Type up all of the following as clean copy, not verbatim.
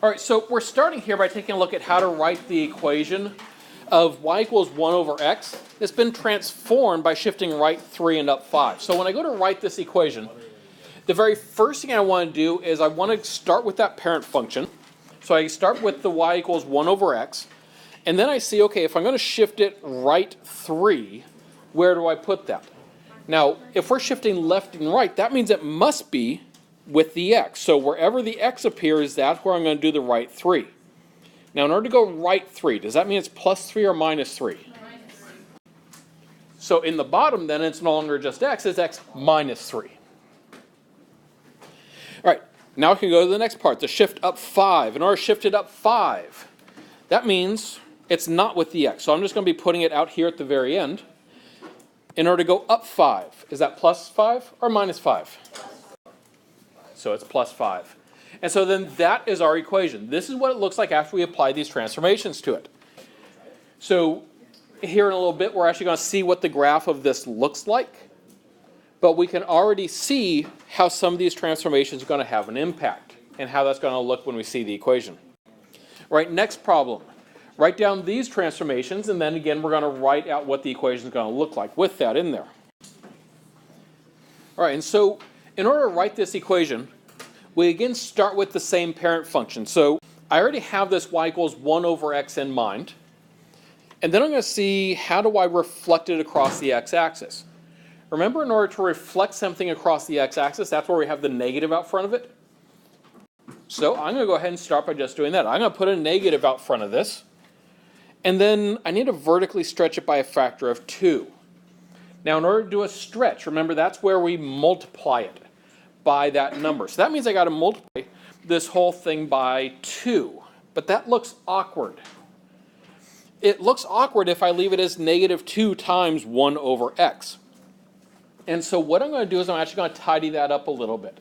All right, so we're starting here by taking a look at how to write the equation of y equals 1 over x. It's been transformed by shifting right 3 and up 5. So when I go to write this equation, the very first thing I want to do is I want to start with that parent function. So I start with the y equals 1 over x. And then I see, okay, if I'm going to shift it right 3, where do I put that? Now, if we're shifting left and right, that means it must be with the x. So wherever the x appears, that's where I'm going to do the right 3. Now, in order to go right 3, does that mean it's plus 3 or minus 3? Minus 3. So in the bottom, then, it's no longer just x, it's x minus 3. All right, now I can go to the next part, the shift up 5. In order to shift it up 5, that means it's not with the x. So I'm just going to be putting it out here at the very end. In order to go up 5, is that plus 5 or minus 5? So it's plus 5. And so then that is our equation. This is what it looks like after we apply these transformations to it. So here in a little bit, we're actually going to see what the graph of this looks like. But we can already see how some of these transformations are going to have an impact and how that's going to look when we see the equation. All right, next problem. Write down these transformations, and then again, we're going to write out what the equation is going to look like with that in there. All right, and so in order to write this equation, we again start with the same parent function. So I already have this y equals 1 over x in mind. And then I'm going to see how do I reflect it across the x-axis. Remember, in order to reflect something across the x-axis, that's where we have the negative out front of it. So I'm going to go ahead and start by just doing that. I'm going to put a negative out front of this. And then I need to vertically stretch it by a factor of 2. Now, in order to do a stretch, remember that's where we multiply it by that number. So that means I got to multiply this whole thing by 2. But that looks awkward. It looks awkward if I leave it as negative 2 times 1 over x. And so what I'm going to do is I'm actually going to tidy that up a little bit.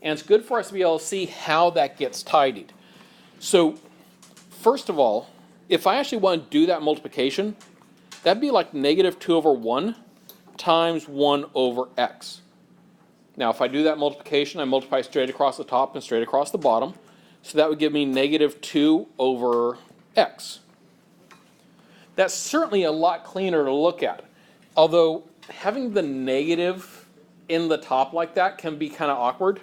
And it's good for us to be able to see how that gets tidied. So first of all, if I actually want to do that multiplication, that'd be like negative 2 over 1 times 1 over x. Now, if I do that multiplication, I multiply straight across the top and straight across the bottom. So that would give me negative 2 over x. That's certainly a lot cleaner to look at. Although having the negative in the top like that can be kind of awkward.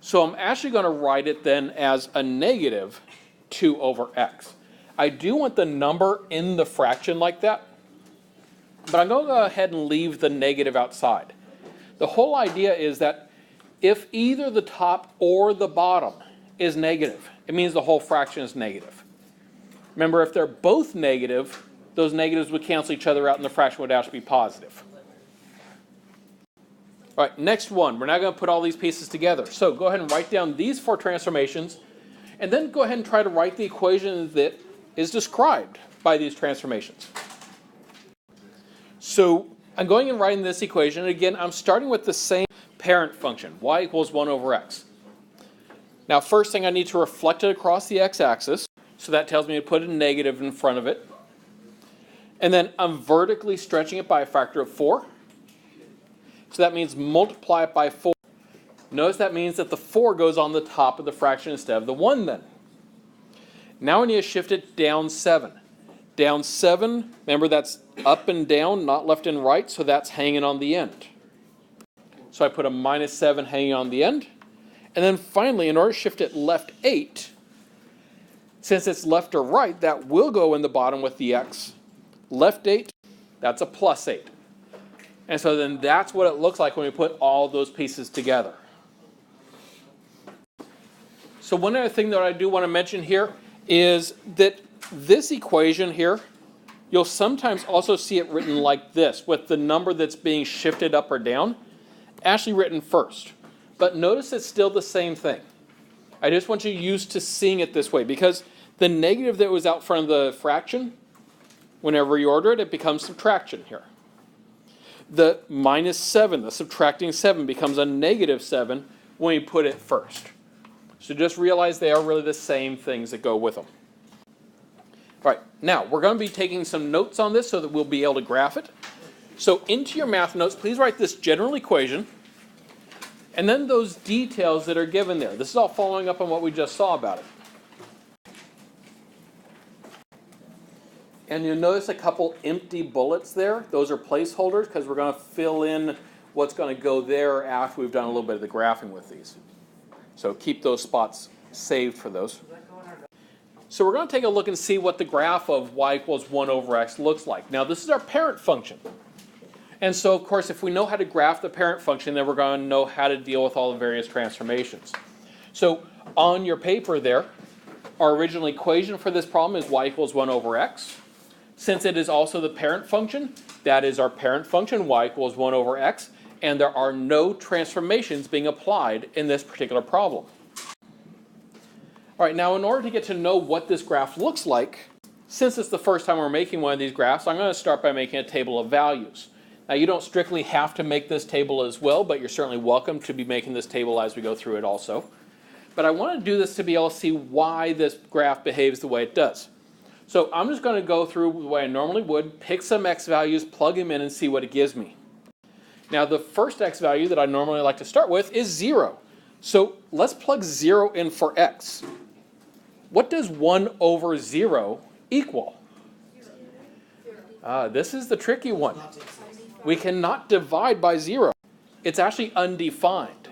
So I'm actually going to write it then as a negative 2 over x. I do want the number in the fraction like that, but I'm going to go ahead and leave the negative outside. The whole idea is that if either the top or the bottom is negative, it means the whole fraction is negative. Remember, if they're both negative, those negatives would cancel each other out and the fraction would actually be positive. All right, next one. We're now going to put all these pieces together. So go ahead and write down these 4 transformations, and then go ahead and try to write the equation that is described by these transformations. So I'm going and writing this equation. And again, I'm starting with the same parent function, y equals 1 over x. Now, first thing I need to reflect it across the x-axis. So that tells me to put a negative in front of it. And then I'm vertically stretching it by a factor of 4. So that means multiply it by 4. Notice that means that the 4 goes on the top of the fraction instead of the 1 then. Now I need to shift it down 7. Down 7, remember that's up and down, not left and right, so that's hanging on the end. So I put a minus 7 hanging on the end. And then finally, in order to shift it left 8, since it's left or right, that will go in the bottom with the x. Left 8, that's a plus 8. And so then that's what it looks like when we put all those pieces together. So one other thing that I do want to mention here is that this equation here, you'll sometimes also see it written like this, with the number that's being shifted up or down, actually written first. But notice it's still the same thing. I just want you used to seeing it this way, because the negative that was out front of the fraction, whenever you order it, it becomes subtraction here. The minus 7, the subtracting 7, becomes a negative 7 when you put it first. So just realize they are really the same things that go with them. All right, now we're going to be taking some notes on this so that we'll be able to graph it. So into your math notes, please write this general equation and then those details that are given there. This is all following up on what we just saw about it. And you'll notice a couple empty bullets there. Those are placeholders because we're going to fill in what's going to go there after we've done a little bit of the graphing with these. So keep those spots saved for those. So we're going to take a look and see what the graph of y equals 1 over x looks like. Now this is our parent function. And so of course if we know how to graph the parent function, then we're going to know how to deal with all the various transformations. So on your paper there, our original equation for this problem is y equals 1 over x. Since it is also the parent function, that is our parent function, y equals 1 over x, and there are no transformations being applied in this particular problem. All right, now in order to get to know what this graph looks like, since it's the first time we're making one of these graphs, I'm going to start by making a table of values. Now you don't strictly have to make this table as well, but you're certainly welcome to be making this table as we go through it also. But I want to do this to be able to see why this graph behaves the way it does. So I'm just going to go through the way I normally would, pick some x values, plug them in, and see what it gives me. Now the first x value that I normally like to start with is 0. So let's plug 0 in for x. What does 1 over 0 equal? This is the tricky one. We cannot divide by 0. It's actually undefined.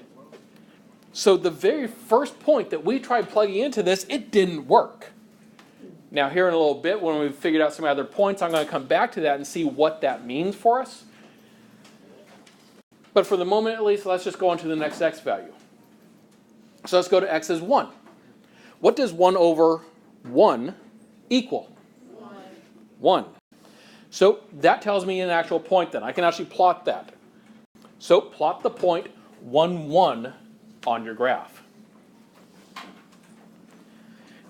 So the very first point that we tried plugging into this, it didn't work. Now here in a little bit, when we've figured out some other points, I'm going to come back to that and see what that means for us. But for the moment at least, let's just go on to the next x value. So let's go to x as 1. What does 1 over 1 equal? 1. So that tells me an actual point then. I can actually plot that. So plot the point 1, 1 on your graph.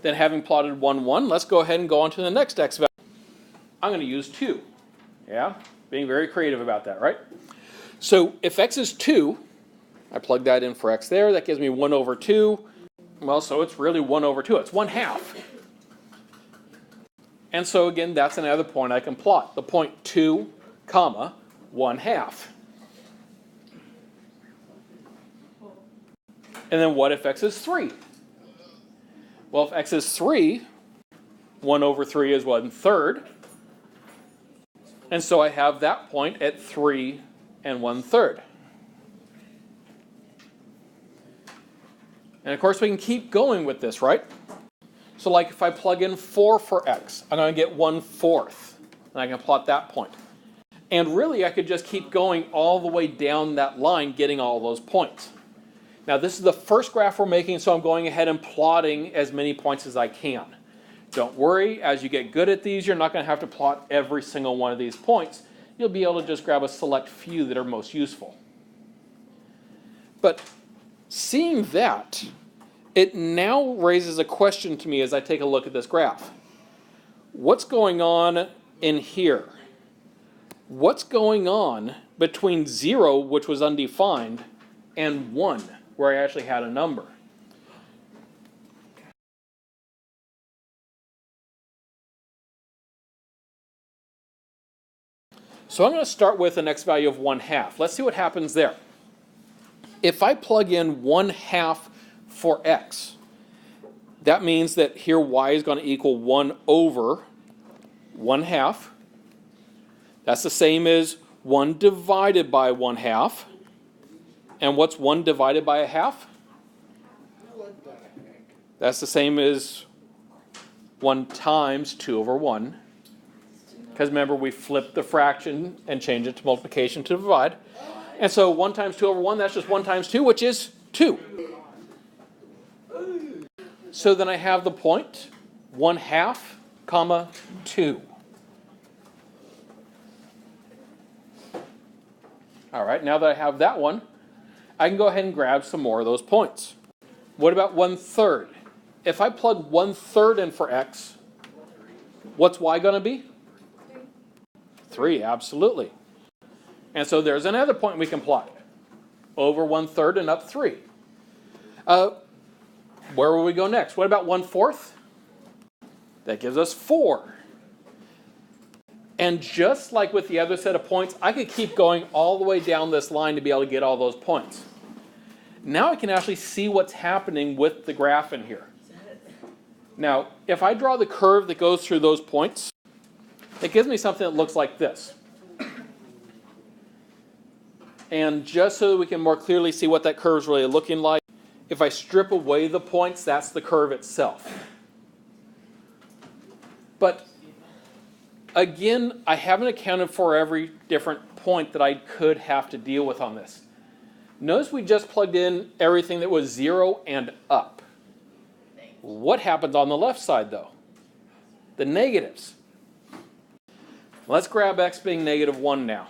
Then having plotted 1, 1, let's go ahead and go on to the next x value. I'm going to use 2. Yeah, being very creative about that, right? So if x is 2, I plug that in for x there. That gives me 1 over 2. Well, so it's really 1 over 2. It's 1/2. And so again, that's another point I can plot. The point 2, comma, 1/2. And then what if x is 3? Well, if x is 3, 1 over 3 is 1/3. And so I have that point at 3 and 1/3. And of course we can keep going with this, right? So like if I plug in 4 for x, I'm going to get 1/4. And I can plot that point. And really I could just keep going all the way down that line, getting all those points. Now this is the first graph we're making, so I'm going ahead and plotting as many points as I can. Don't worry, as you get good at these, you're not going to have to plot every single one of these points. You'll be able to just grab a select few that are most useful. But seeing that, it now raises a question to me as I take a look at this graph. What's going on in here? What's going on between 0, which was undefined, and 1, where I actually had a number? So I'm going to start with an x value of 1/2. Let's see what happens there. If I plug in 1/2 for x, that means that here y is going to equal 1 over 1/2. That's the same as 1 divided by 1/2. And what's 1 divided by 1/2? That's the same as 1 times 2 over 1. Because remember, we flipped the fraction and changed it to multiplication to divide. And so 1 times 2 over 1, that's just 1 times 2, which is 2. So then I have the point 1/2, comma 2. All right, now that I have that one, I can go ahead and grab some more of those points. What about 1/3? If I plug 1/3 in for x, what's y going to be? 3, absolutely. And so there's another point we can plot. Over 1/3 and up 3. Where will we go next? What about 1/4? That gives us 4. And just like with the other set of points, I could keep going all the way down this line to be able to get all those points. Now I can actually see what's happening with the graph in here. Now, if I draw the curve that goes through those points, it gives me something that looks like this. And just so that we can more clearly see what that curve is really looking like, if I strip away the points, that's the curve itself. But again, I haven't accounted for every different point that I could have to deal with on this. Notice we just plugged in everything that was 0 and up. What happens on the left side, though? The negatives. Let's grab x being -1 now.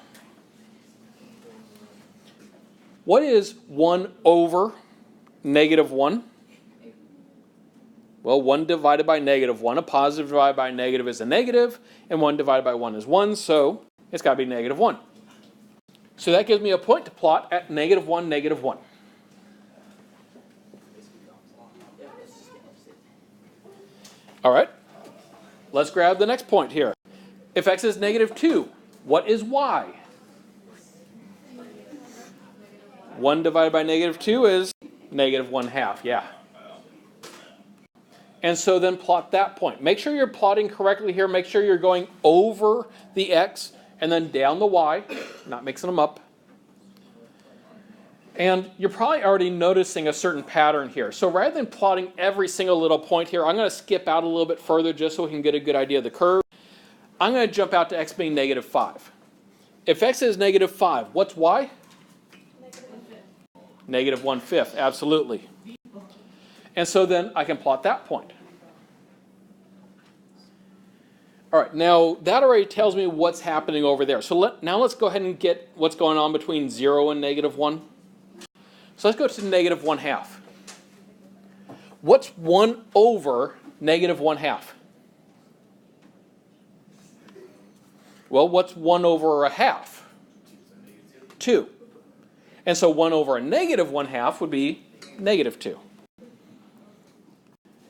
What is 1 over -1? Well, 1 divided by -1. A positive divided by a negative is a negative, and 1 divided by 1 is 1, so it's got to be -1. So that gives me a point to plot at -1, -1. All right, let's grab the next point here. If x is -2, what is y? 1 divided by -2 is -1/2, yeah. And so then plot that point. Make sure you're plotting correctly here. Make sure you're going over the x and then down the y, not mixing them up. And you're probably already noticing a certain pattern here. So rather than plotting every single little point here, I'm going to skip out a little bit further just so we can get a good idea of the curve. I'm going to jump out to x being -5. If x is -5, what's y? -1/5, absolutely. And so then I can plot that point. All right, now that already tells me what's happening over there. So now let's go ahead and get what's going on between 0 and -1. So let's go to -1/2. What's 1 over -1/2? Well, what's 1 over 1/2? 2. And so 1 over a -1/2 would be -2.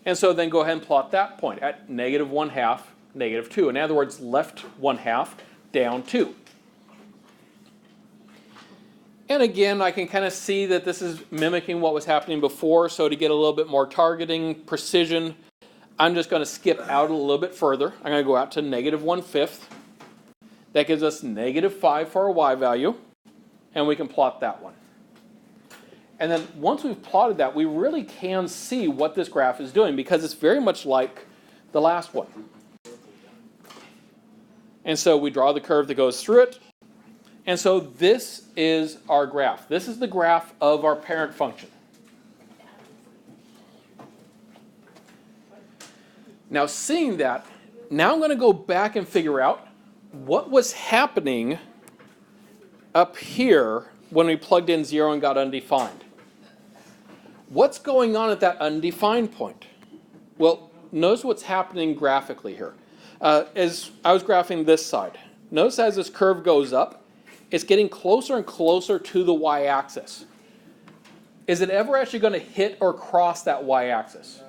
And so then go ahead and plot that point at -1/2, -2. In other words, left 1/2, down 2. And again, I can kind of see that this is mimicking what was happening before. So to get a little bit more targeting, precision, I'm just going to skip out a little bit further. I'm going to go out to -1/5. That gives us -5 for our y value. And we can plot that one. And then once we've plotted that, we really can see what this graph is doing because it's very much like the last one. And so we draw the curve that goes through it. And so this is our graph. This is the graph of our parent function. Now seeing that, now I'm going to go back and figure out what was happening up here when we plugged in 0 and got undefined. What's going on at that undefined point? Well, notice what's happening graphically here. As I was graphing this side, notice as this curve goes up, it's getting closer and closer to the y-axis. Is it ever actually going to hit or cross that y-axis?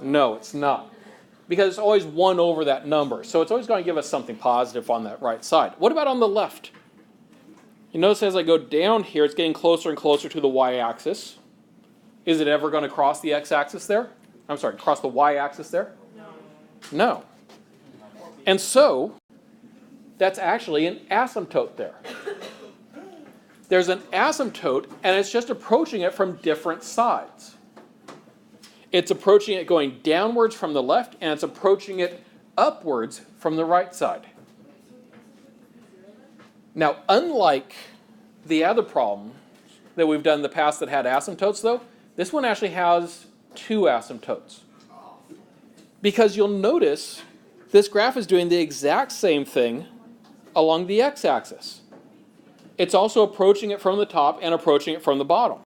No, it's not. Because it's always 1 over that number. So it's always going to give us something positive on that right side. What about on the left? You notice as I go down here, it's getting closer and closer to the y-axis. Is it ever going to cross the x-axis there? I'm sorry, cross the y-axis there? No. And so, that's actually an asymptote there. There's an asymptote, and it's just approaching it from different sides. It's approaching it going downwards from the left, and it's approaching it upwards from the right side. Now, unlike the other problem that we've done in the past that had asymptotes, though, this one actually has 2 asymptotes. Because you'll notice this graph is doing the exact same thing along the x-axis. It's also approaching it from the top and approaching it from the bottom.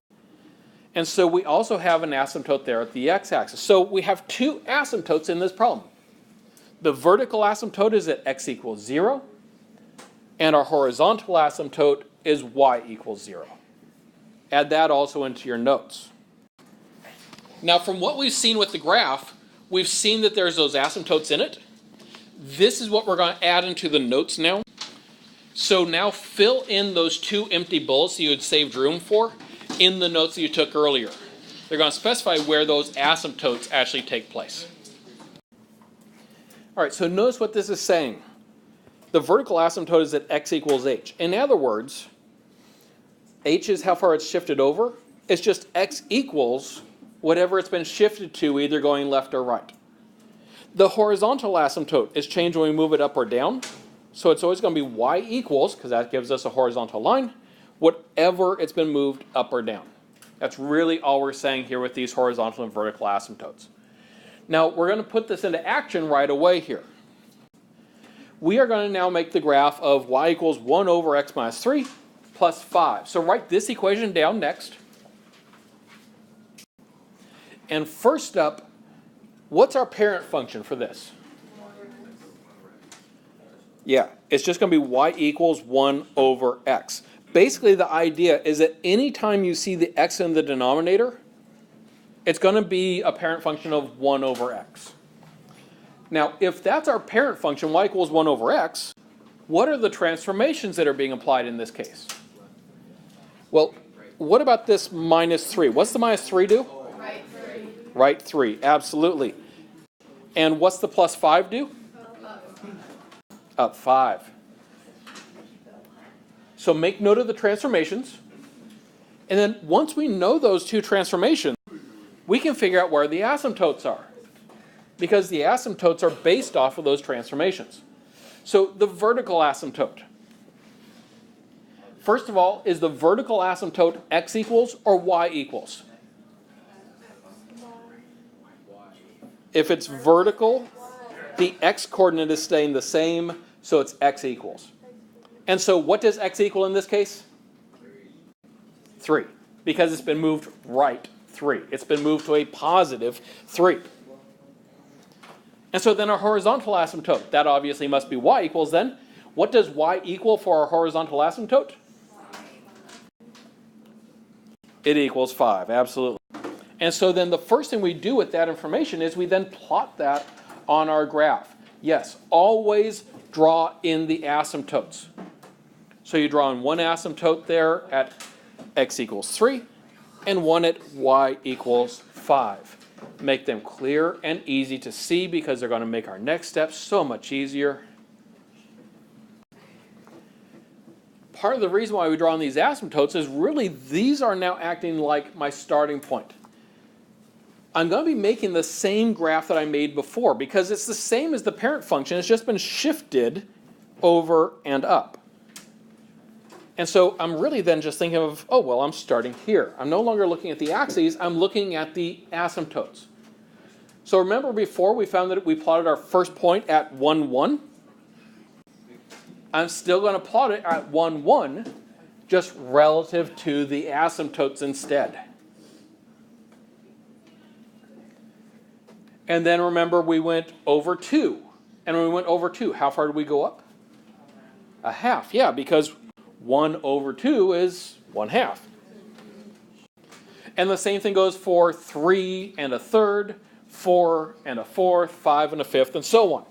And so we also have an asymptote there at the x-axis. So we have 2 asymptotes in this problem. The vertical asymptote is at x equals 0, and our horizontal asymptote is y equals 0. Add that also into your notes. Now from what we've seen with the graph, we've seen that there's those asymptotes in it. This is what we're going to add into the notes now. So now fill in those 2 empty bullets that you had saved room for in the notes that you took earlier. They're going to specify where those asymptotes actually take place. All right, so notice what this is saying. the vertical asymptote is at x equals h. In other words, h is how far it's shifted over. It's just x equals whatever it's been shifted to, either going left or right. The horizontal asymptote is changed when we move it up or down. So it's always going to be y equals, because that gives us a horizontal line, whatever it's been moved up or down. That's really all we're saying here with these horizontal and vertical asymptotes. Now, we're going to put this into action right away here. We are going to now make the graph of y equals 1 over x minus 3 plus 5. So write this equation down next. And first up, what's our parent function for this? Yeah, it's just going to be y equals 1 over x. Basically, the idea is that anytime you see the x in the denominator, it's going to be a parent function of 1 over x. Now, if that's our parent function, y equals 1 over x, what are the transformations that are being applied in this case? Well, what about this minus 3? What's the minus 3 do? Right 3. Right 3, absolutely. And what's the plus 5 do? Up 5. So make note of the transformations. And then once we know those two transformations, we can figure out where the asymptotes are, because the asymptotes are based off of those transformations. So the vertical asymptote. First of all, is the vertical asymptote x equals or y equals? If it's vertical, the x coordinate is staying the same, so it's x equals. And so what does x equal in this case? 3, because it's been moved right 3. It's been moved to a positive 3. And so then our horizontal asymptote, that obviously must be y equals then. What does y equal for our horizontal asymptote? It equals 5, absolutely. And so then the first thing we do with that information is we then plot that on our graph. Yes, always draw in the asymptotes. So you draw in one asymptote there at x equals 3 and one at y equals 5. Make them clear and easy to see because they're going to make our next step so much easier. Part of the reason why we draw in these asymptotes is really these are now acting like my starting point. I'm going to be making the same graph that I made before because it's the same as the parent function. It's just been shifted over and up. And so I'm really then just thinking of, oh, well, I'm starting here. I'm no longer looking at the axes. I'm looking at the asymptotes. So remember before we found that we plotted our first point at 1, 1? I'm still going to plot it at 1, 1, just relative to the asymptotes instead. And then remember we went over 2. And when we went over 2, how far did we go up? A half, yeah, because 1 over 2 is 1/2. And the same thing goes for 3 and a third, 4 and a fourth, 5 and a fifth, and so on.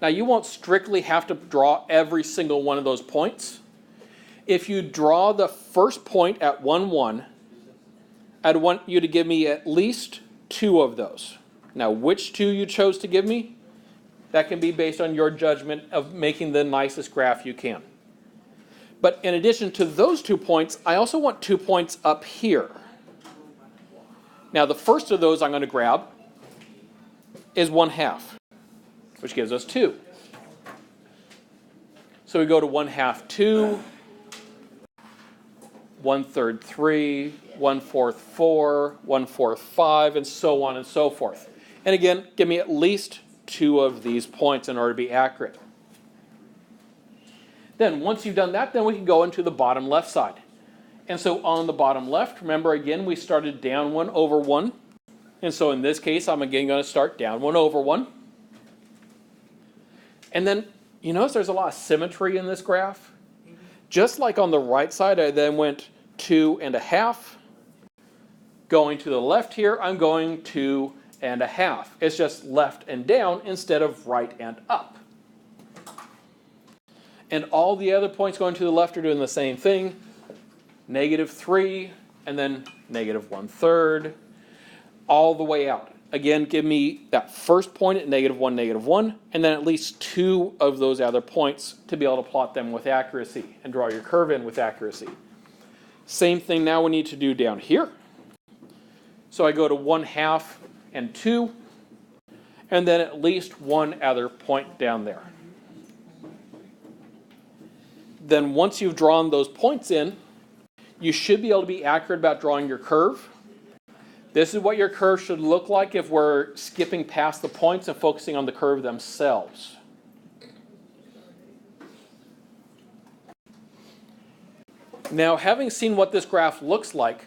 Now you won't strictly have to draw every single one of those points. If you draw the first point at 1, 1, I'd want you to give me at least 2 of those. Now which 2 you chose to give me, that can be based on your judgment of making the nicest graph you can. But in addition to those 2 points, I also want 2 points up here. Now the first of those I'm going to grab is 1/2, which gives us 2. So we go to 1/2, 2, 1/3, 3, 1/4, 4, 1/4, 5, and so on and so forth. And again, give me at least 2 of these points in order to be accurate. Then once you've done that, then we can go into the bottom left side. And so on the bottom left, remember again, we started down 1 over 1. And so in this case, I'm again going to start down 1 over 1. And then you notice there's a lot of symmetry in this graph. Just like on the right side, I then went 2.5. Going to the left here, I'm going 2.5. It's just left and down instead of right and up. And all the other points going to the left are doing the same thing. -3, and then -1/3, all the way out. again, give me that first point at -1, -1, and then at least 2 of those other points to be able to plot them with accuracy and draw your curve in with accuracy. Same thing now we need to do down here. So I go to 1/2 and 2, and then at least 1 other point down there. Then once you've drawn those points in, you should be able to be accurate about drawing your curve. This is what your curve should look like if we're skipping past the points and focusing on the curve themselves. Now, having seen what this graph looks like,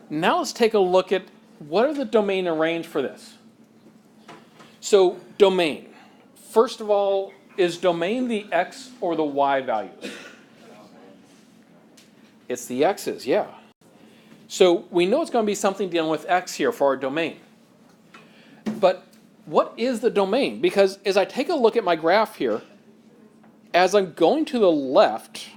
now let's take a look at what are the domain and range for this. So, domain. First of all, is domain the x or the y values? It's the x's, yeah. So we know it's going to be something dealing with x here for our domain. But what is the domain? Because as I take a look at my graph here, as I'm going to the left,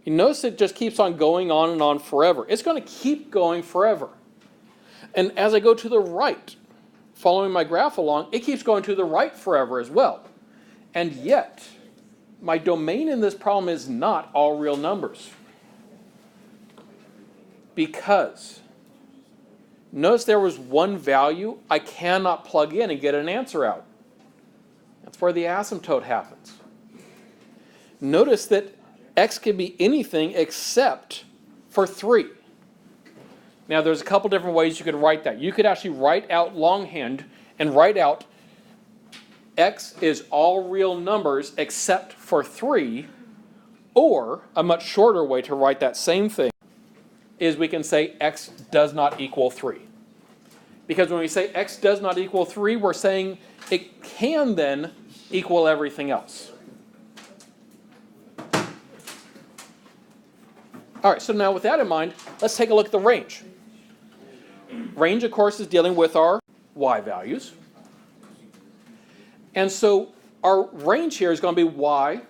you notice it just keeps on going on and on forever. It's going to keep going forever. And as I go to the right, following my graph along, it keeps going to the right forever as well. And yet, my domain in this problem is not all real numbers. Because notice there was one value I cannot plug in and get an answer out. That's where the asymptote happens. Notice that x can be anything except for 3. Now there's a couple different ways you could write that. You could actually write out longhand and write out x is all real numbers except for 3, or a much shorter way to write that same thing is we can say x does not equal 3. Because when we say x does not equal 3, we're saying it can then equal everything else. All right, so now with that in mind, let's take a look at the range. Range, of course, is dealing with our y values. And so our range here is going to be y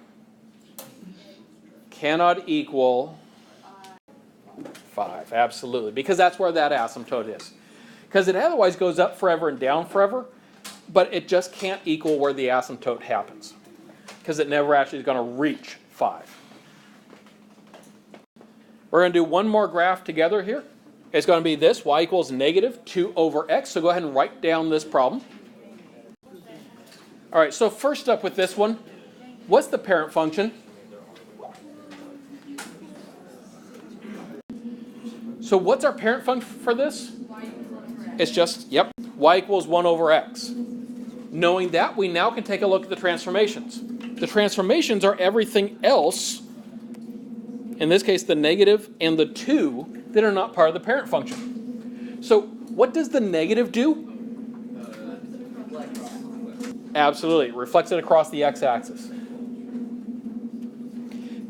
cannot equal 5, absolutely, because that's where that asymptote is. Because it otherwise goes up forever and down forever, but it just can't equal where the asymptote happens, because it never actually is going to reach 5. We're going to do one more graph together here. It's going to be this, y equals -2 over x, so go ahead and write down this problem. All right, so first up with this one, what's the parent function? So what's our parent function for this? It's just, yep, y equals 1 over x. Knowing that, we now can take a look at the transformations. The transformations are everything else, in this case the negative and the 2, that are not part of the parent function. So what does the negative do? Absolutely, it reflects it across the x-axis.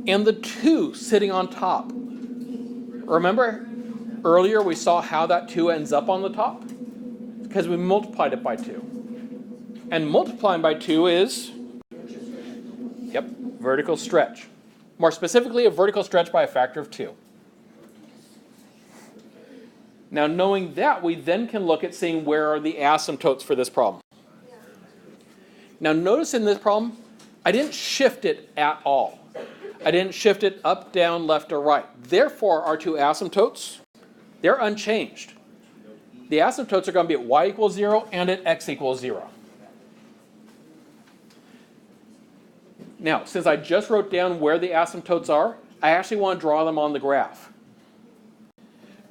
And the 2 sitting on top. Remember earlier we saw how that 2 ends up on the top? Because we multiplied it by 2. And multiplying by 2 is, yep, vertical stretch. More specifically, a vertical stretch by a factor of 2. Now knowing that, we then can look at seeing where are the asymptotes for this problem. Now notice in this problem, I didn't shift it at all. I didn't shift it up, down, left, or right. Therefore, our 2 asymptotes, they're unchanged. The asymptotes are going to be at y equals 0 and at x equals 0. Now, since I just wrote down where the asymptotes are, I actually want to draw them on the graph.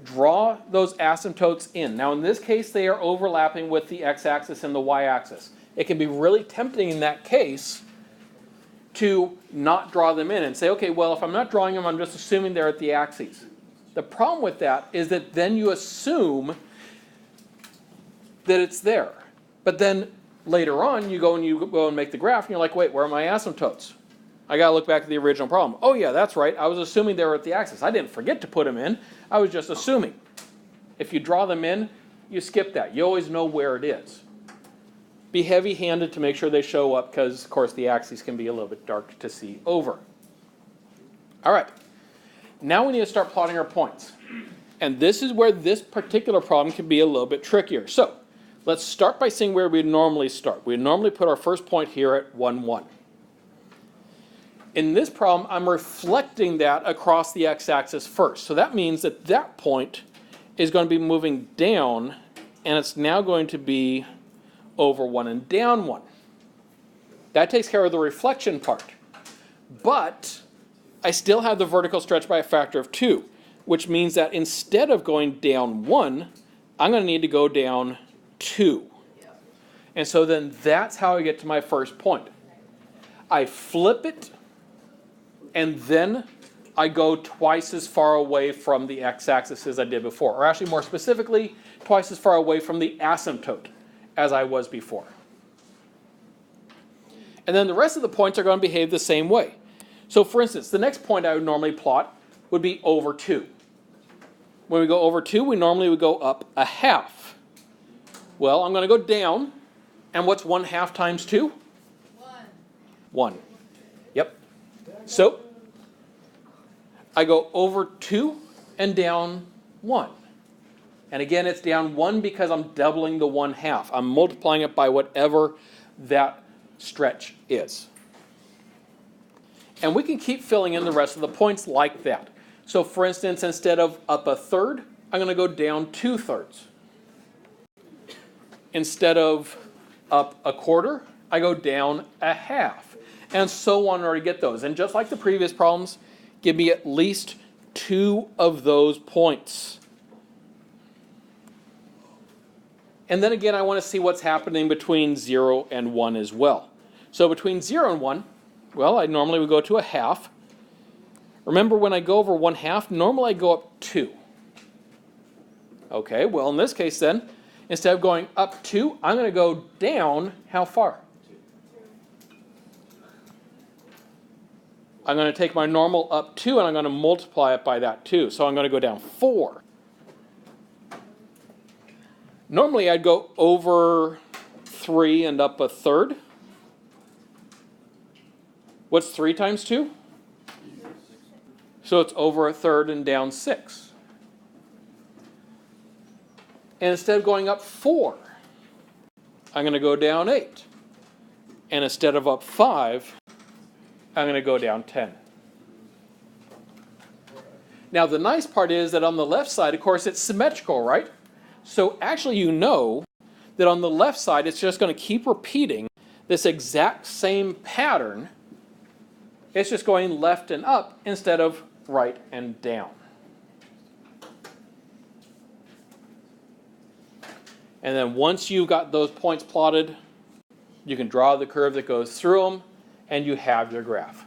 Draw those asymptotes in. Now, in this case, they are overlapping with the x-axis and the y-axis. It can be really tempting in that case to not draw them in and say, okay, well, if I'm not drawing them, I'm just assuming they're at the axes. The problem with that is that then you assume that it's there. But then later on, you go and make the graph, and you're like, wait, where are my asymptotes? I got to look back at the original problem. Oh, yeah, that's right. I was assuming they were at the axis. I didn't forget to put them in. I was just assuming. If you draw them in, you skip that. You always know where it is. Be heavy-handed to make sure they show up because, of course, the axes can be a little bit dark to see over. All right. Now we need to start plotting our points. And this is where this particular problem can be a little bit trickier. So Let's start by seeing where we normally start. We normally put our first point here at 1, 1. In this problem, I'm reflecting that across the x-axis first. So that means that that point is going to be moving down, and it's now going to be over 1 and down 1. That takes care of the reflection part. But I still have the vertical stretch by a factor of 2, which means that instead of going down 1, I'm going to need to go down 2. And so then that's how I get to my first point. I flip it, and then I go twice as far away from the x-axis as I did before. Or actually, more specifically, twice as far away from the asymptote as I was before. And then the rest of the points are going to behave the same way. So for instance, the next point I would normally plot would be over 2. When we go over 2, we normally would go up a half. Well, I'm going to go down. And what's 1/2 times 2? 1. Yep. So I go over 2 and down 1. And again, it's down 1 because I'm doubling the 1/2. I'm multiplying it by whatever that stretch is. And we can keep filling in the rest of the points like that. So for instance, instead of up a third, I'm going to go down 2/3. Instead of up a quarter, I go down a half. And so on in order to get those. And just like the previous problems, give me at least 2 of those points. And then again, I want to see what's happening between 0 and 1 as well. So between 0 and 1, well, I normally would go to a half. Remember, when I go over 1/2, normally I go up 2. Okay, well, in this case then, instead of going up 2, I'm going to go down how far? I'm going to take my normal up 2 and I'm going to multiply it by that 2. So I'm going to go down 4. Normally I'd go over 3 and up a third. What's 3 times 2? So it's over a third and down 6. And instead of going up 4, I'm going to go down 8. And instead of up 5, I'm going to go down 10. Now the nice part is that on the left side, of course, it's symmetrical, right? So actually you know that on the left side, it's just going to keep repeating this exact same pattern. It's just going left and up instead of right and down. And then once you've got those points plotted, you can draw the curve that goes through them, and you have your graph.